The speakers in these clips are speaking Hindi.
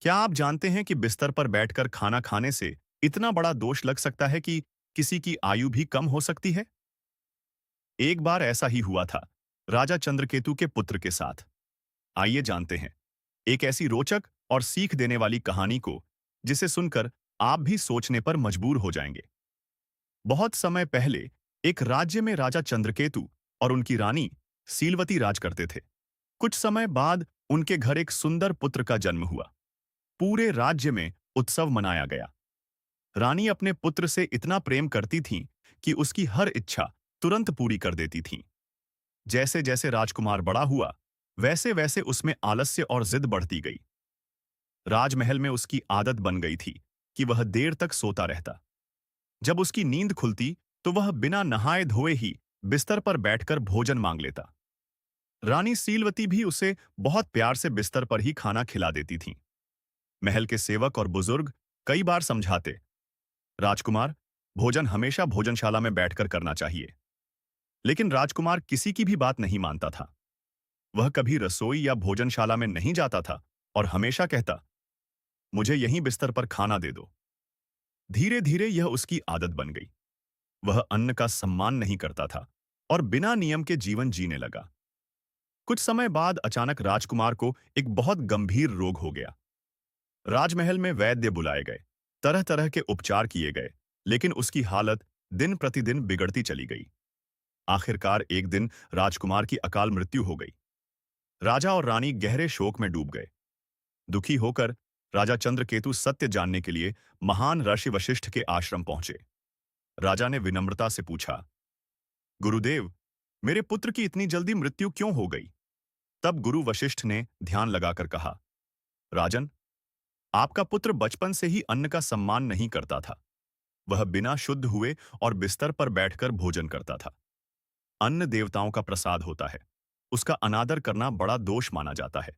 क्या आप जानते हैं कि बिस्तर पर बैठकर खाना खाने से इतना बड़ा दोष लग सकता है कि किसी की आयु भी कम हो सकती है? एक बार ऐसा ही हुआ था, राजा चंद्रकेतु के पुत्र के साथ। आइए जानते हैं एक ऐसी रोचक और सीख देने वाली कहानी को, जिसे सुनकर आप भी सोचने पर मजबूर हो जाएंगे। बहुत समय पहले एक राज्य में राजा चंद्रकेतु और उनकी रानी सीलवती राज करते थे। कुछ समय बाद उनके घर एक सुंदर पुत्र का जन्म हुआ। पूरे राज्य में उत्सव मनाया गया। रानी अपने पुत्र से इतना प्रेम करती थीं कि उसकी हर इच्छा तुरंत पूरी कर देती थीं। जैसे जैसे राजकुमार बड़ा हुआ, वैसे वैसे उसमें आलस्य और जिद बढ़ती गई। राजमहल में उसकी आदत बन गई थी कि वह देर तक सोता रहता। जब उसकी नींद खुलती, तो वह बिना नहाए धोए ही बिस्तर पर बैठकर भोजन मांग लेता। रानी सीलवती भी उसे बहुत प्यार से बिस्तर पर ही खाना खिला देती थीं। महल के सेवक और बुजुर्ग कई बार समझाते, राजकुमार, भोजन हमेशा भोजनशाला में बैठकर करना चाहिए। लेकिन राजकुमार किसी की भी बात नहीं मानता था। वह कभी रसोई या भोजनशाला में नहीं जाता था और हमेशा कहता, मुझे यहीं बिस्तर पर खाना दे दो। धीरे धीरे यह उसकी आदत बन गई। वह अन्न का सम्मान नहीं करता था और बिना नियम के जीवन जीने लगा। कुछ समय बाद अचानक राजकुमार को एक बहुत गंभीर रोग हो गया। राजमहल में वैद्य बुलाए गए, तरह तरह के उपचार किए गए, लेकिन उसकी हालत दिन प्रतिदिन बिगड़ती चली गई। आखिरकार एक दिन राजकुमार की अकाल मृत्यु हो गई। राजा और रानी गहरे शोक में डूब गए। दुखी होकर राजा चंद्रकेतु सत्य जानने के लिए महान ऋषि वशिष्ठ के आश्रम पहुंचे। राजा ने विनम्रता से पूछा, गुरुदेव, मेरे पुत्र की इतनी जल्दी मृत्यु क्यों हो गई? तब गुरु वशिष्ठ ने ध्यान लगाकर कहा, राजन, आपका पुत्र बचपन से ही अन्न का सम्मान नहीं करता था। वह बिना शुद्ध हुए और बिस्तर पर बैठकर भोजन करता था। अन्न देवताओं का प्रसाद होता है। उसका अनादर करना बड़ा दोष माना जाता है।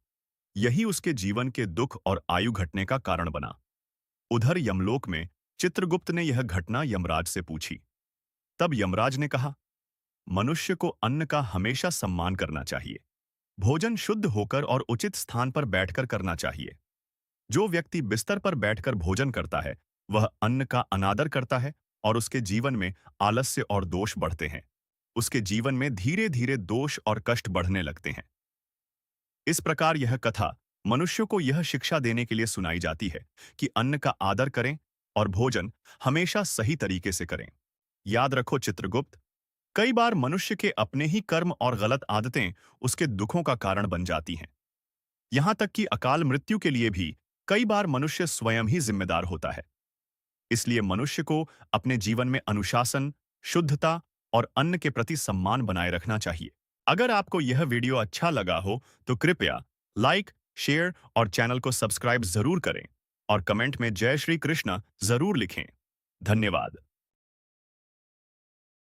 यही उसके जीवन के दुख और आयु घटने का कारण बना। उधर यमलोक में चित्रगुप्त ने यह घटना यमराज से पूछी। तब यमराज ने कहा, मनुष्य को अन्न का हमेशा सम्मान करना चाहिए। भोजन शुद्ध होकर और उचित स्थान पर बैठकर करना चाहिए। जो व्यक्ति बिस्तर पर बैठकर भोजन करता है, वह अन्न का अनादर करता है और उसके जीवन में आलस्य और दोष बढ़ते हैं। उसके जीवन में धीरे धीरे दोष और कष्ट बढ़ने लगते हैं। इस प्रकार यह कथा मनुष्य को यह शिक्षा देने के लिए सुनाई जाती है कि अन्न का आदर करें और भोजन हमेशा सही तरीके से करें। याद रखो चित्रगुप्त, कई बार मनुष्य के अपने ही कर्म और गलत आदतें उसके दुखों का कारण बन जाती हैं। यहां तक कि अकाल मृत्यु के लिए भी कई बार मनुष्य स्वयं ही जिम्मेदार होता है। इसलिए मनुष्य को अपने जीवन में अनुशासन, शुद्धता और अन्न के प्रति सम्मान बनाए रखना चाहिए। अगर आपको यह वीडियो अच्छा लगा हो तो कृपया लाइक, शेयर और चैनल को सब्सक्राइब जरूर करें और कमेंट में जय श्री कृष्ण जरूर लिखें। धन्यवाद।